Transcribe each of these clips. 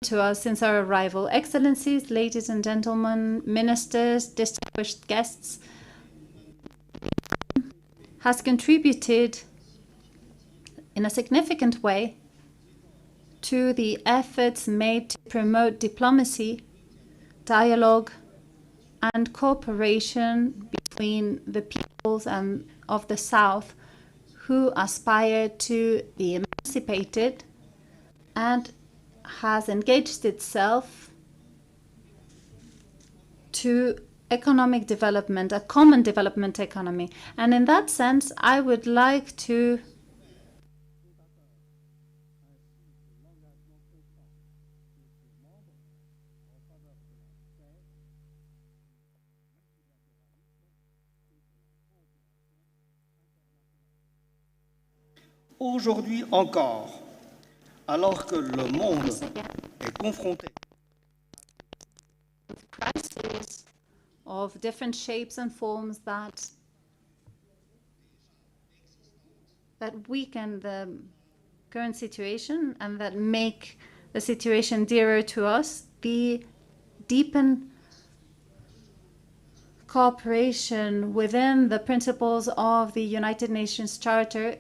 to us since our arrival. Excellencies, ladies and gentlemen, ministers, distinguished guests, has contributed in a significant way to the efforts made to promote diplomacy, dialogue, and cooperation between the peoples of the South who aspire to be emancipated, and has engaged itself to economic development, a common development economy. And in that sense, I would like to Aujourd'hui encore, alors que le monde est confronté crises of different shapes and forms that weaken the current situation and that make the situation dearer to us, the deepen cooperation within the principles of the United Nations Charter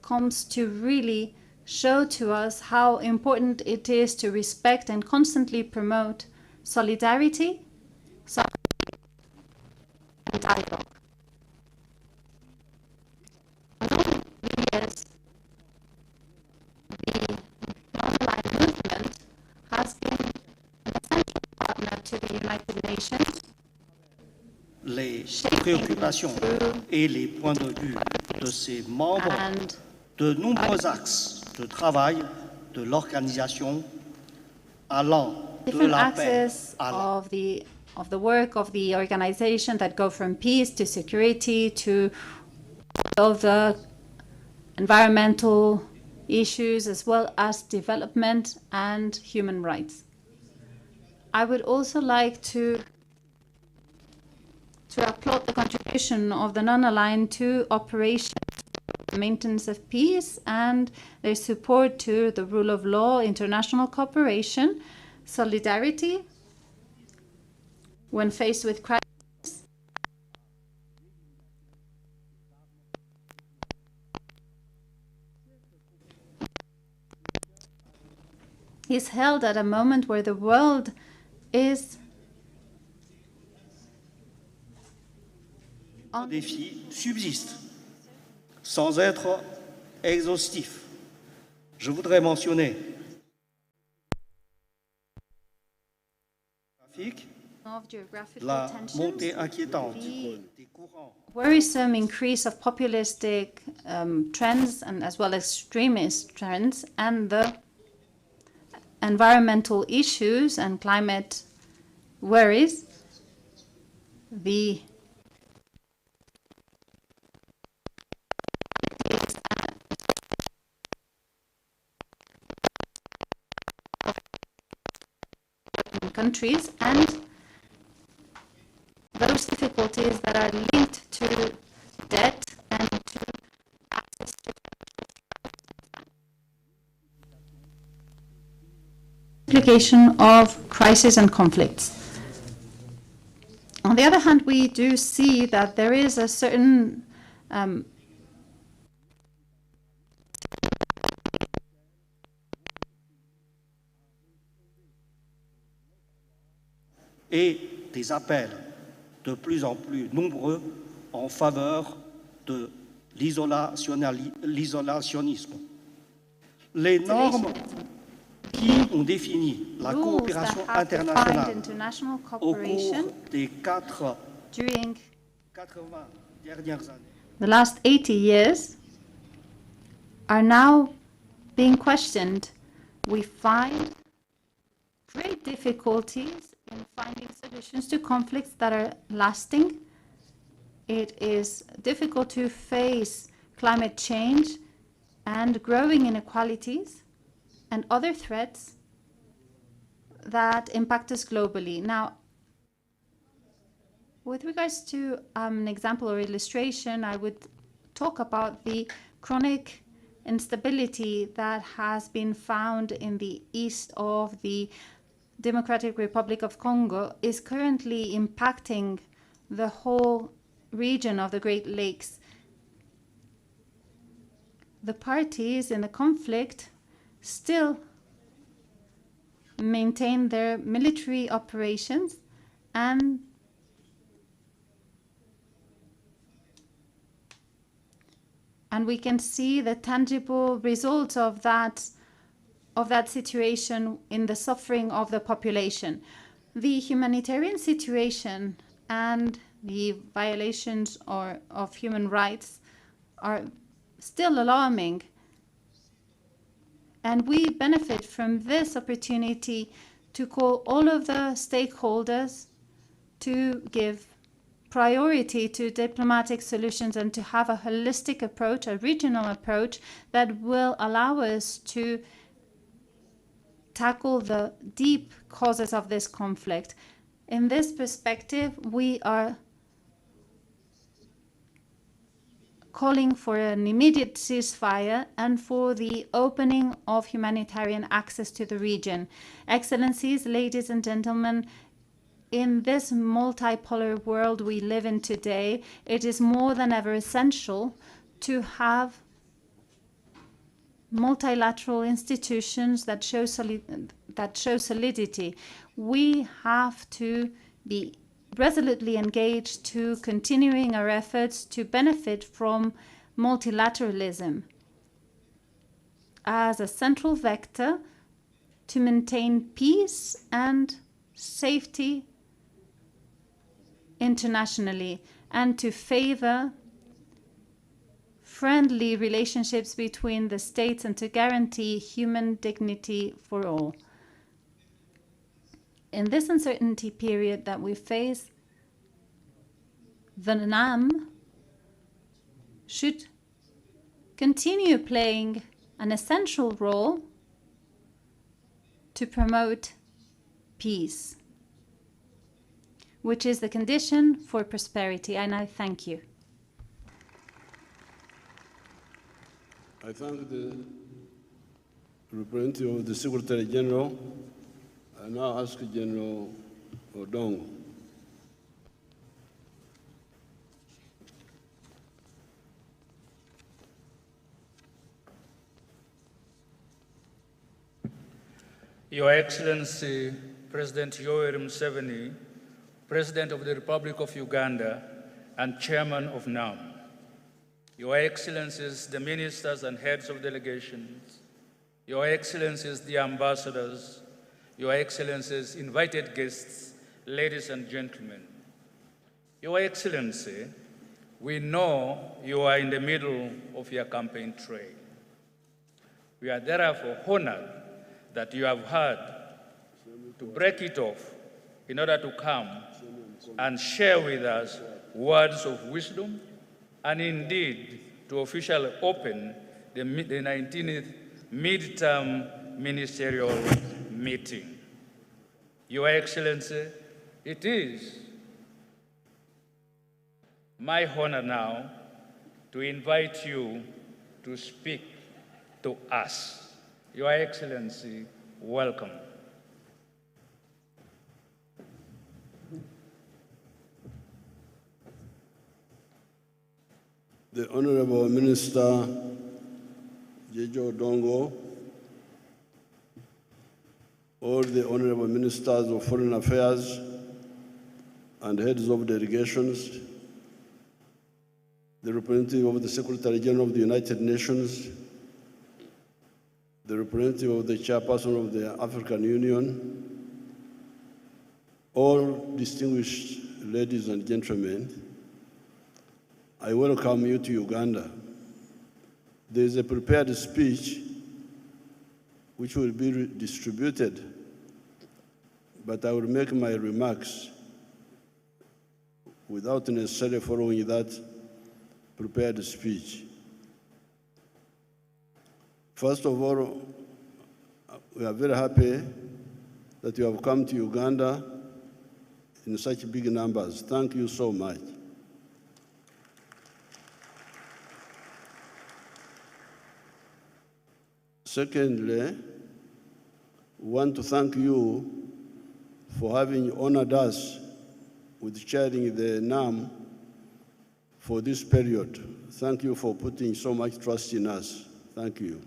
comes to really show to us how important it is to respect and constantly promote solidarity and dialogue. Along the years, the non-aligned movement has been an essential partner to the United Nations, les préoccupations et les points de vue de ses membres, de nombreux axes de travail de l'organisation allant de la paix à la of the work of the organization that go from peace to security to all the environmental issues as well as development and human rights. I would also like to applaud the contribution of the non-aligned to operations, the maintenance of peace, and their support to the rule of law, international cooperation, solidarity when faced with crisis, is held at a moment where the world is Les défis subsistent sans être exhaustif. Je voudrais mentionner la montée inquiétante des courants, worrisome increase of populistic trends and as well as extremist trends, and the environmental issues and climate worries, the countries, and those difficulties that are linked to debt and to access to implication of crisis and conflicts. On the other hand, we do see that there is a certain et des appels de plus en plus nombreux en faveur de l'isolationnisme. Les normes qui ont défini la coopération internationale au cours des 80 dernières années. The last 80 years are now being questioned. We find great difficulties in finding solutions to conflicts that are lasting. It is difficult to face climate change and growing inequalities and other threats that impact us globally. Now, with regards to an example or illustration, I would talk about the chronic instability that has been found in the east of the Democratic Republic of Congo is currently impacting the whole region of the Great Lakes. The parties in the conflict still maintain their military operations, and we can see the tangible results of that situation in the suffering of the population. The humanitarian situation and the violations of human rights are still alarming, and we benefit from this opportunity to call all of the stakeholders to give priority to diplomatic solutions and to have a holistic approach, a regional approach that will allow us to tackle the deep causes of this conflict. In this perspective, we are calling for an immediate ceasefire and for the opening of humanitarian access to the region. Excellencies, ladies and gentlemen, in this multipolar world we live in today, it is more than ever essential to have multilateral institutions that show solidity. We have to be resolutely engaged to continuing our efforts to benefit from multilateralism as a central vector to maintain peace and safety internationally, and to favor friendly relationships between the states and to guarantee human dignity for all. In this uncertainty period that we face, the NAM should continue playing an essential role to promote peace, which is the condition for prosperity. And I thank you. I thank the representative of the Secretary General. I now ask General Odongo. Your Excellency, President Yoweri Museveni, President of the Republic of Uganda and Chairman of NAM, Your Excellencies, the Ministers and Heads of Delegations, Your Excellencies, the Ambassadors, Your Excellencies, invited guests, ladies and gentlemen. Your Excellency, we know you are in the middle of your campaign trail. We are therefore honored that you have had to break it off in order to come and share with us words of wisdom and indeed to officially open the 19th midterm ministerial meeting. Your Excellency, it is my honor now to invite you to speak to us. Your Excellency, welcome. The Honorable Minister Jejo Odongo, all the Honorable Ministers of Foreign Affairs and heads of delegations, the representative of the Secretary General of the United Nations, the representative of the Chairperson of the African Union, all distinguished ladies and gentlemen, I welcome you to Uganda. There is a prepared speech which will be distributed, but I will make my remarks without necessarily following that prepared speech. First of all, we are very happy that you have come to Uganda in such big numbers. Thank you so much. Secondly, we want to thank you for having honored us with chairing the NAM for this period. Thank you for putting so much trust in us. Thank you.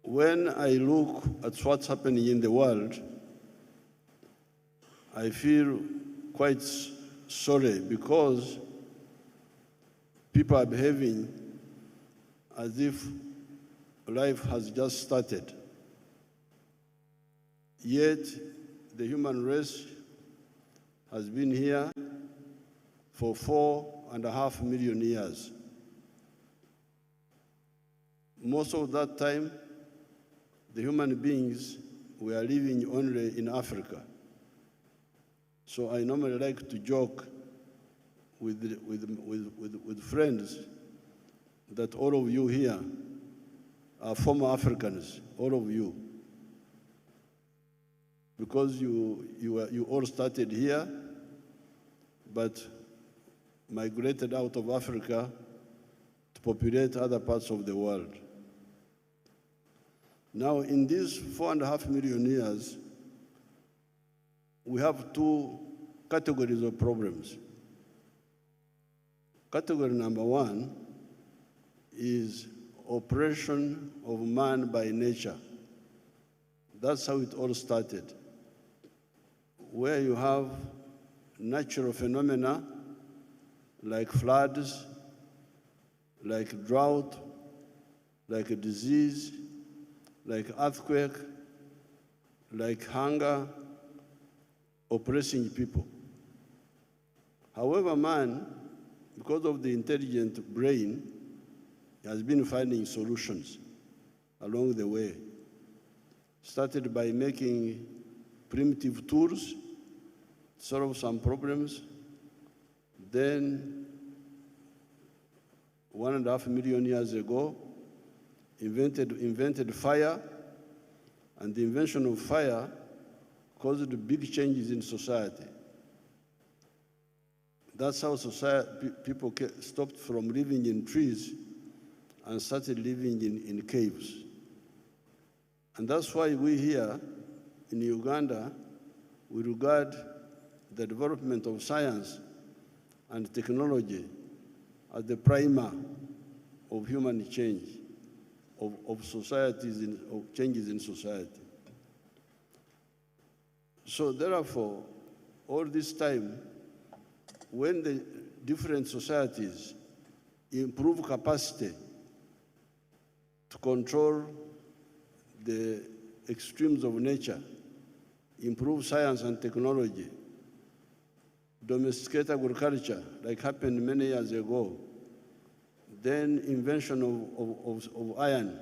When I look at what's happening in the world, I feel quite sorry because people are behaving as if life has just started. Yet, the human race has been here for 4.5 million years. Most of that time, the human beings were living only in Africa. So I normally like to joke with friends that all of you here are former Africans, all of you. Because you all started here, but migrated out of Africa to populate other parts of the world. Now, in these 4.5 million years, we have two categories of problems. Category number one is oppression of man by nature. That's how it all started, where you have natural phenomena like floods, like drought, like a disease, like earthquake, like hunger, oppressing people. However, man, because of the intelligent brain, has been finding solutions along the way. Started by making primitive tools to solve some problems. Then, 1.5 million years ago, invented fire, and the invention of fire caused big changes in society. That's how people stopped from living in trees and started living in caves. And that's why we here in Uganda, we regard the development of science and technology as the primer of human change, of societies, of changes in society. So therefore, all this time, when the different societies improve capacity to control the extremes of nature, improve science and technology, domesticate agriculture, like happened many years ago, then invention of iron,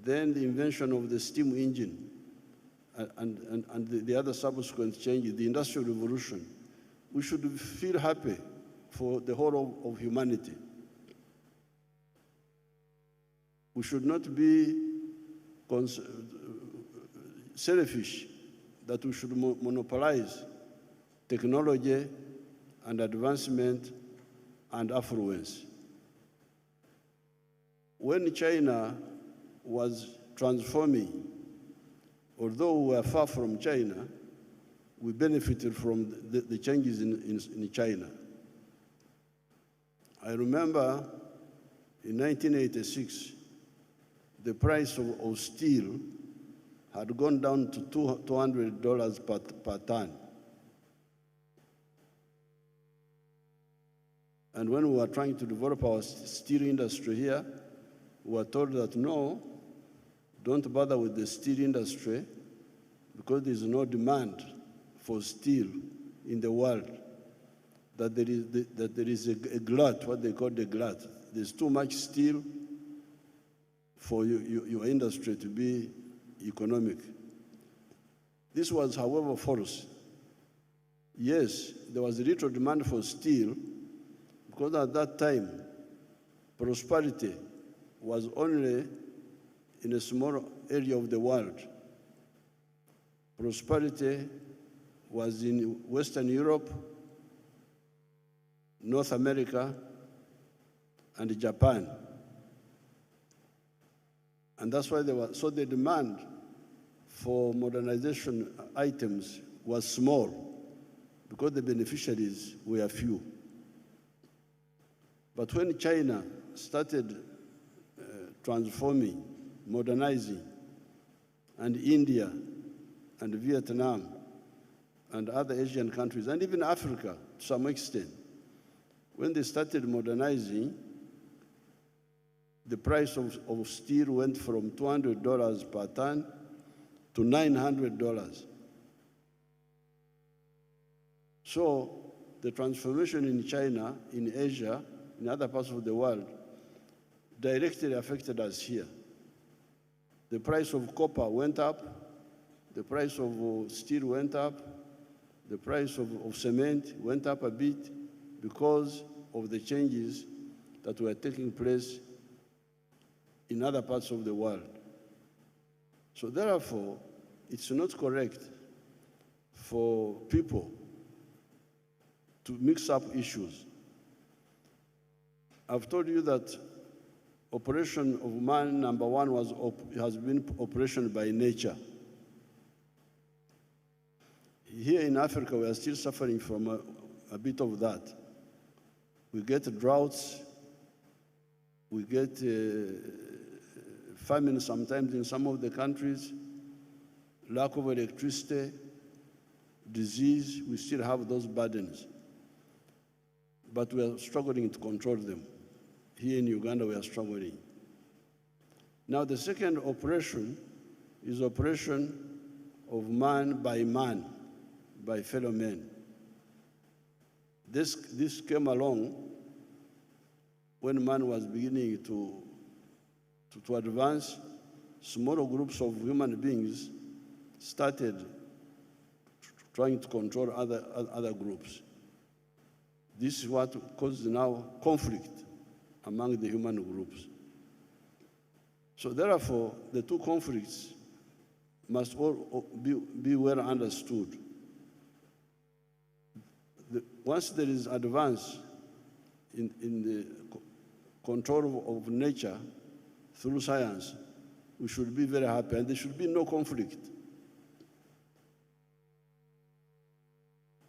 then the invention of the steam engine, and the other subsequent changes, the Industrial Revolution, we should feel happy for the whole of humanity. We should not be selfish that we should monopolize technology and advancement and affluence. When China was transforming, although we were far from China, we benefited from the changes in China. I remember in 1986, the price of steel had gone down to $200 per ton. And when we were trying to develop our steel industry here, we were told that no, don't bother with the steel industry because there is no demand for steel in the world, that there is a glut, what they call the glut. There's too much steel for your industry to be economic. This was, however, false. Yes, there was little demand for steel because at that time, prosperity was only in a small area of the world. Prosperity was in Western Europe, North America, and Japan. And that's why so the demand for modernization items was small because the beneficiaries were few. But when China started transforming, modernizing, and India and Vietnam and other Asian countries, and even Africa to some extent, when they started modernizing, the price of steel went from $200 per ton to $900. So the transformation in China, in Asia, in other parts of the world, directly affected us here. The price of copper went up, the price of steel went up, the price of cement went up a bit because of the changes that were taking place in other parts of the world. So therefore, it's not correct for people to mix up issues. I've told you that operation of man number one has been operation by nature. Here in Africa, we are still suffering from a bit of that. We get droughts, we get famine sometimes in some of the countries, lack of electricity, disease, we still have those burdens. But we are struggling to control them. Here in Uganda, we are struggling. Now, the second operation is operation of man, by fellow men. This came along when man was beginning to advance. Smaller groups of human beings started trying to control other groups. This is what causes now conflict among the human groups. So therefore, the two conflicts must all be well understood. Once there is advance in the control of nature through science, we should be very happy, and there should be no conflict.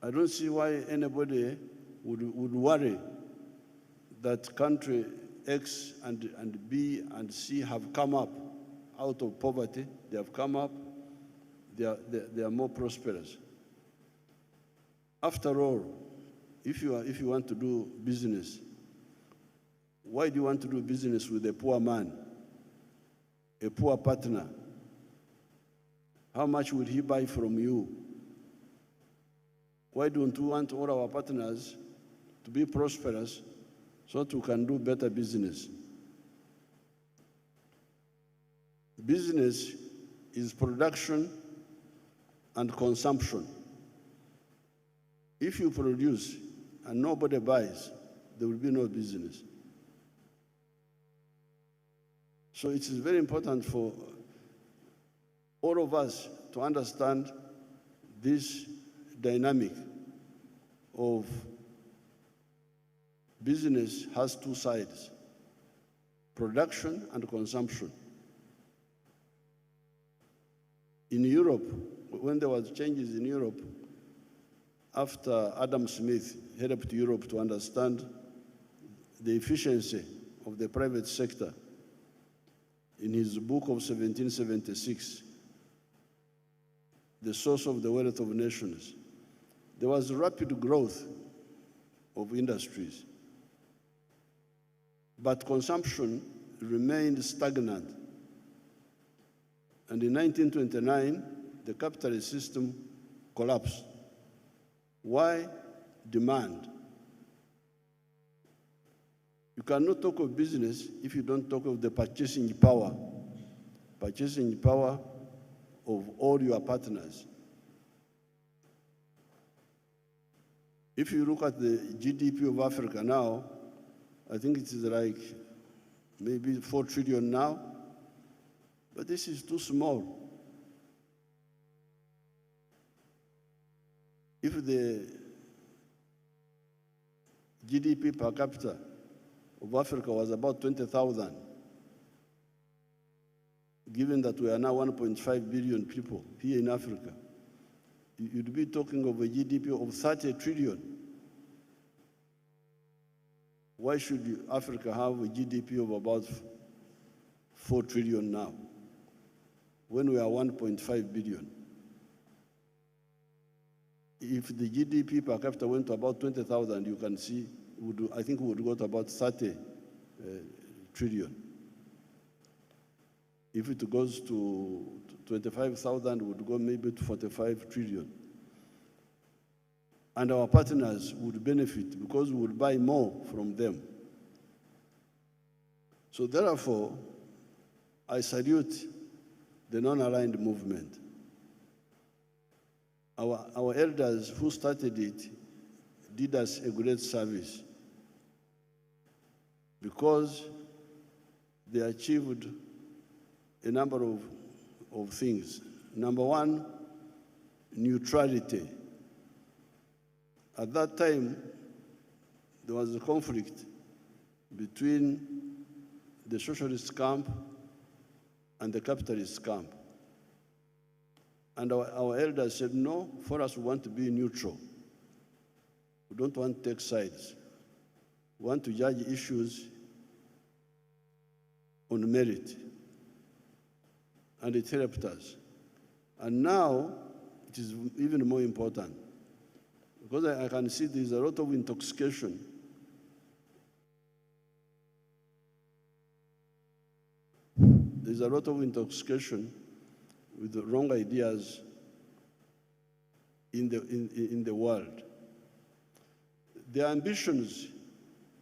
I don't see why anybody would worry that country X and B and C have come up out of poverty. They have come up, they are more prosperous. After all, if you want to do business, why do you want to do business with a poor man, a poor partner? How much would he buy from you? Why don't we want all our partners to be prosperous so that we can do better business? Business is production and consumption. If you produce and nobody buys, there will be no business. So it is very important for all of us to understand this dynamic of business has two sides, production and consumption. In Europe, when there was changes in Europe, after Adam Smith helped Europe to understand the efficiency of the private sector, in his book of 1776, The Source of the Wealth of Nations, there was rapid growth of industries, but consumption remained stagnant. And in 1929, the capitalist system collapsed. Why? Demand. You cannot talk of business if you don't talk of the purchasing power of all your partners. If you look at the GDP of Africa now, I think it is like maybe 4 trillion now, but this is too small. If the GDP per capita of Africa was about 20,000. Given that we are now 1.5 billion people here in Africa, you'd be talking of a GDP of 30 trillion. Why should Africa have a GDP of about 4 trillion now, when we are 1.5 billion? If the GDP per capita went to about 20,000, you can see, I think we would go to about 30 trillion. If it goes to 25,000, we would go maybe to 45 trillion. And our partners would benefit because we would buy more from them. So therefore, I salute the non-aligned movement. Our elders who started it did us a great service because they achieved a number of things. Number one, neutrality. At that time, there was a conflict between the socialist camp and the capitalist camp. And our elders said, no, for us we want to be neutral. We don't want to take sides. We want to judge issues on merit. And it helped us. And now, it is even more important, because I can see there's a lot of intoxication. There's a lot of intoxication with the wrong ideas in the world. The ambitions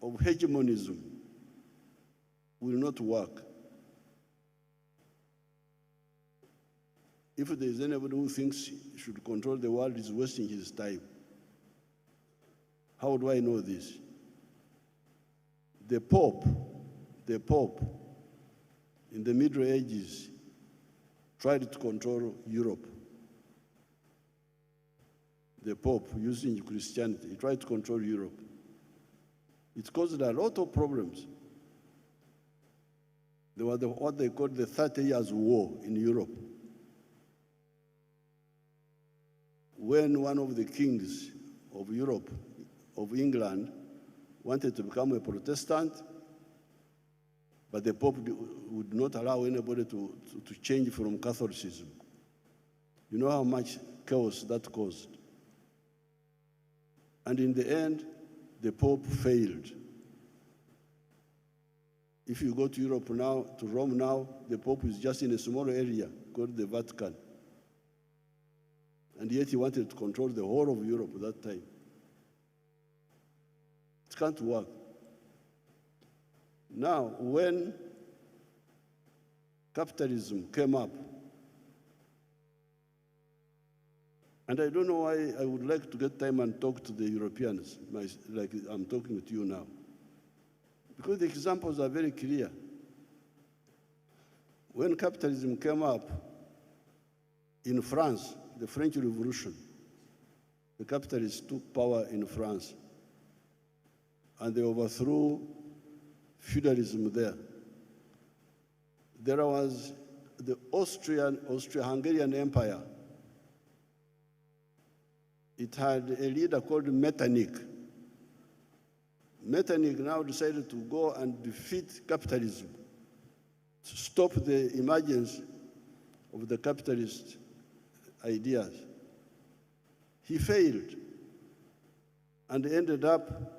of hegemonism will not work. If there is anybody who thinks he should control the world, he's wasting his time. How do I know this? The Pope, in the Middle Ages, tried to control Europe. The Pope, using Christianity, he tried to control Europe. It caused a lot of problems. There was what they called the 30 Years' War in Europe, when one of the kings of Europe, of England, wanted to become a Protestant, but the Pope would not allow anybody to change from Catholicism. You know how much chaos that caused. And in the end, the Pope failed. If you go to Europe now, to Rome now, the Pope is just in a small area called the Vatican. And yet he wanted to control the whole of Europe at that time. It can't work. Now, when capitalism came up, and I don't know why I would like to get time and talk to the Europeans, like I'm talking to you now, because the examples are very clear. When capitalism came up in France, the French Revolution, the capitalists took power in France, and they overthrew feudalism there. There was the Austro-Hungarian Empire. It had a leader called Metternich. Metternich now decided to go and defeat capitalism, to stop the emergence of the capitalist ideas. He failed and ended up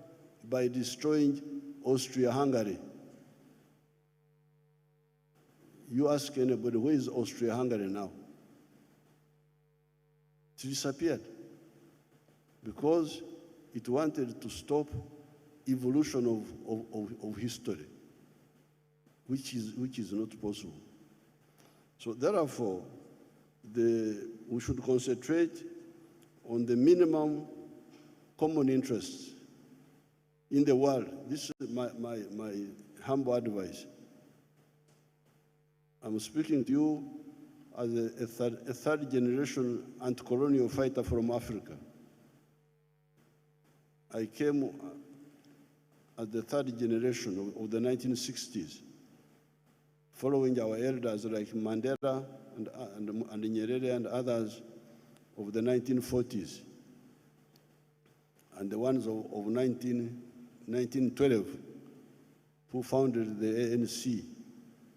by destroying Austria-Hungary. You ask anybody, where is Austria-Hungary now? It disappeared because it wanted to stop evolution of history, which is not possible. So therefore, we should concentrate on the minimum common interests in the world. This is my humble advice. I'm speaking to you as a third generation anti-colonial fighter from Africa. I came as the third generation of the 1960s, following our elders like Mandela and Nyerere and others of the 1940s, and the ones of 1912, who founded the ANC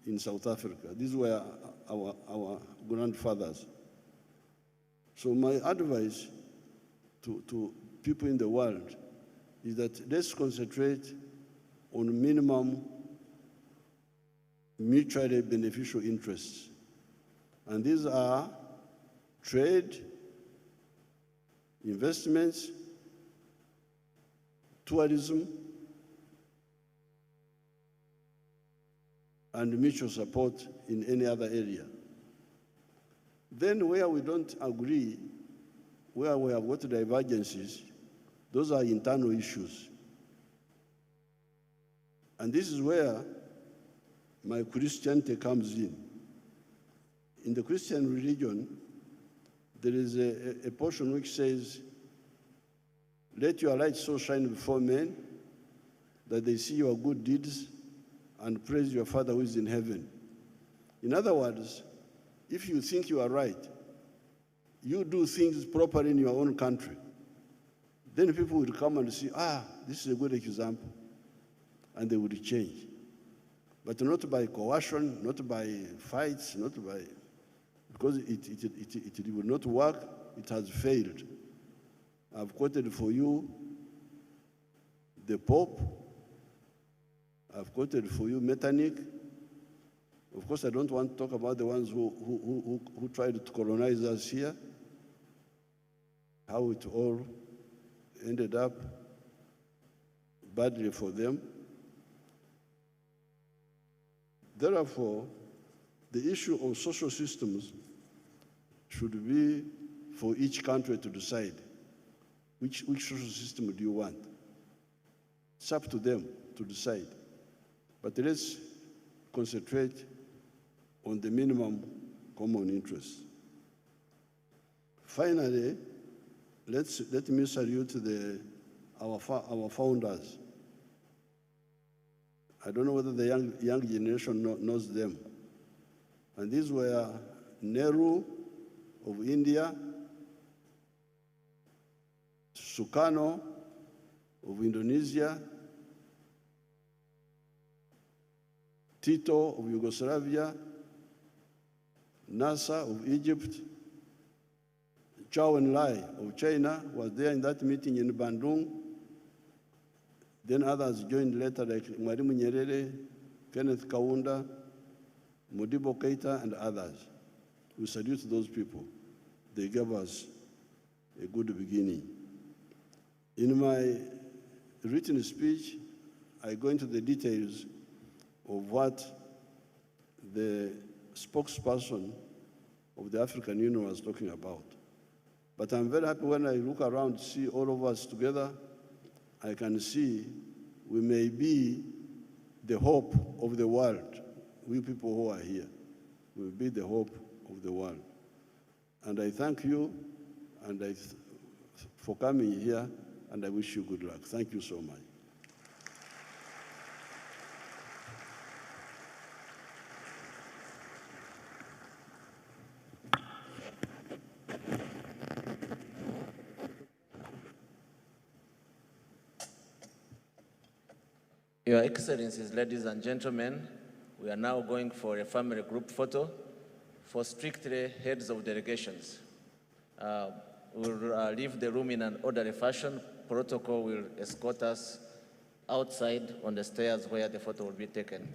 in South Africa. These were our grandfathers. So my advice to people in the world is that let's concentrate on minimum mutually beneficial interests. And these are trade, investments, tourism, and mutual support in any other area. Then where we don't agree, where we have got divergences, those are internal issues. And this is where my Christianity comes in. In the Christian religion, there is a portion which says, let your light so shine before men that they see your good deeds and praise your Father who is in heaven. In other words, if you think you are right, you do things properly in your own country, then people will come and see, this is a good example, and they will change. But not by coercion, not by fights, not by, because it will not work, it has failed. I've quoted for you the Pope, I've quoted for you Metternich. Of course, I don't want to talk about the ones who tried to colonize us here, how it all ended up badly for them. Therefore, the issue of social systems should be for each country to decide which social system do you want. It's up to them to decide. But let's concentrate on the minimum common interest. Finally, let me salute our founders. I don't know whether the young generation knows them. And these were Nehru of India, Sukarno of Indonesia, Tito of Yugoslavia, Nasser of Egypt, Zhou Enlai of China was there in that meeting in Bandung. Then others joined later, like Mwalimu Nyerere, Kenneth Kaunda, Modibo Keita, and others. We salute those people. They gave us a good beginning. In my written speech, I go into the details of what the spokesperson of the African Union was talking about. But I'm very happy when I look around, see all of us together, I can see we may be the hope of the world. We people who are here will be the hope of the world. And I thank you for coming here, and I wish you good luck. Thank you so much. Your Excellencies, ladies and gentlemen, we are now going for a family group photo for strictly heads of delegations. We'll leave the room in an orderly fashion. Protocol will escort us outside on the stairs where the photo will be taken.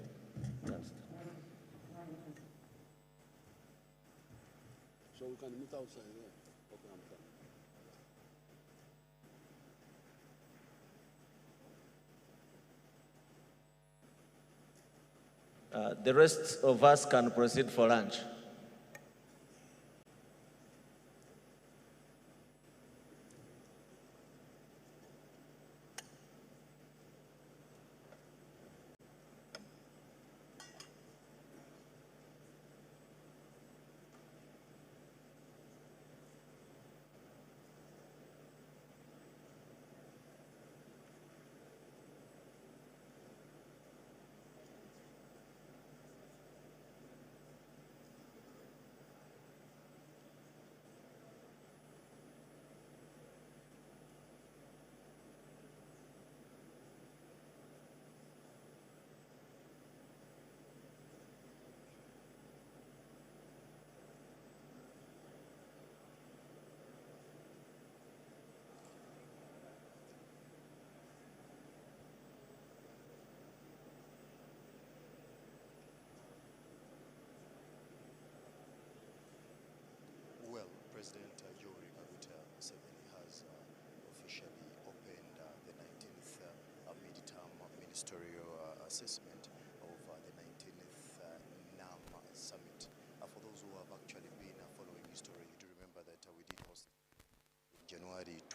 So we can meet outside, yeah. The rest of us can proceed for lunch.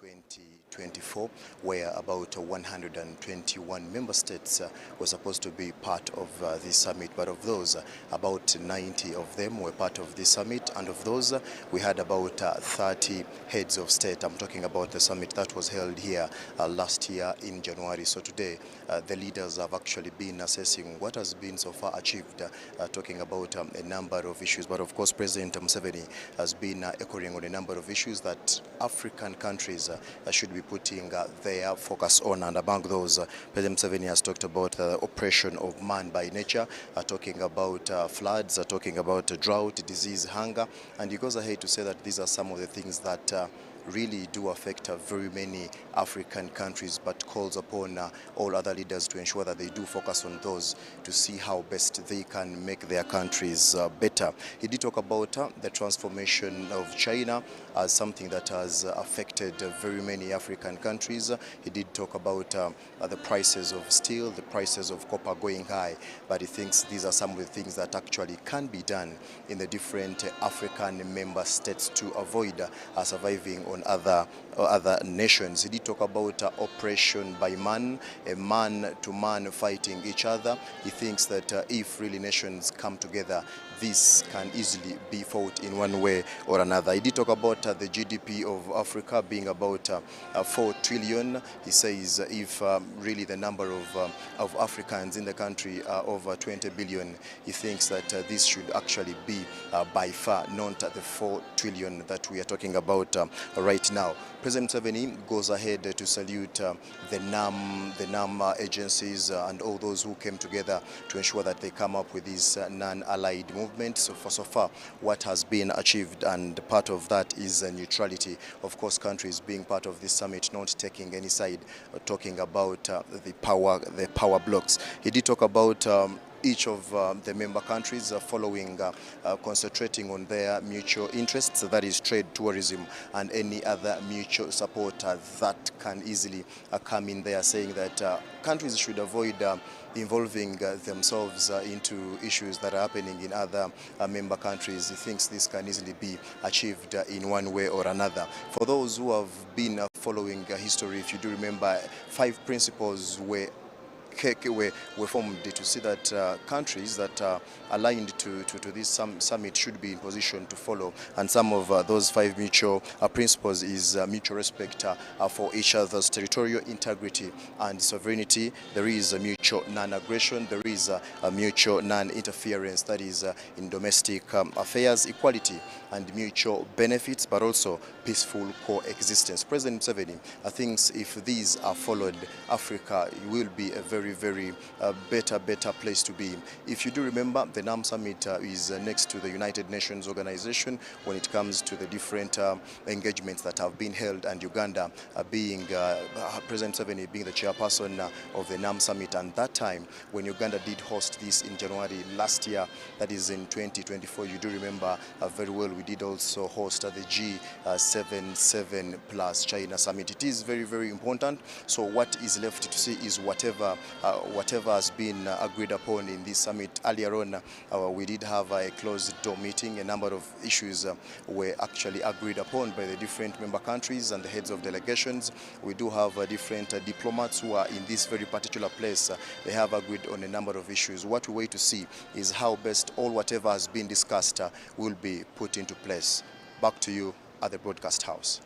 2024, where about 121 member states were supposed to be part of this summit, but of those, about 90 of them were part of this summit, and of those, we had about 30 heads of state. I'm talking about the summit that was held here last year in January. So today, the leaders have actually been assessing what has been so far achieved, talking about a number of issues. But of course, President Museveni has been echoing on a number of issues that African countries should be putting their focus on. And among those, President Museveni has talked about the oppression of man by nature, talking about floods, talking about drought, disease, hunger. And he goes ahead to say that these are some of the things that really do affect very many African countries, but calls upon all other leaders to ensure that they do focus on those to see how best they can make their countries better. He did talk about the transformation of China as something that has affected very many African countries. He did talk about the prices of steel, the prices of copper going high, but he thinks these are some of the things that actually can be done in the different African member states to avoid surviving on other nations. He did talk about oppression by man, a man to man fighting each other. He thinks that if really nations come together, this can easily be fought in one way or another. He did talk about the GDP of Africa being about 4 trillion. He says if really the number of Africans in the country are over 20 billion, he thinks that this should actually be by far not the 4 trillion that we are talking about right now. President Museveni goes ahead to salute the NAM agencies and all those who came together to ensure that they come up with this non-allied movement. So far, what has been achieved, and part of that is neutrality. Of course, countries being part of this summit, not taking any side, talking about the power blocks. He did talk about each of the member countries following, concentrating on their mutual interests, that is trade, tourism, and any other mutual support that can easily come in there, saying that countries should avoid involving themselves into issues that are happening in other member countries. He thinks this can easily be achieved in one way or another. For those who have been following history, if you do remember, 5 principles were formed to see that countries that are aligned to this summit should be in position to follow. And some of those 5 mutual principles is mutual respect for each other's territorial integrity and sovereignty. There is a mutual non-aggression. There is a mutual non-interference, that is in domestic affairs, equality and mutual benefits, but also peaceful coexistence. President Museveni thinks if these are followed, Africa will be a very better place to be. If you do remember, the NAM summit is next to the United Nations organization when it comes to the different engagements that have been held, and Uganda being President Museveni being the chairperson of the NAM summit. And that time when Uganda did host this in January last year, that is in 2024, you do remember very well, we did also host the G77 plus China summit. It is very important. So what is left to see is whatever has been agreed upon in this summit. Earlier on, we did have a closed door meeting. A number of issues were actually agreed upon by the different member countries and the heads of delegations. We do have different diplomats who are in this very particular place. They have agreed on a number of issues. What we wait to see is how best whatever has been discussed will be put into place. Back to you at the broadcast house.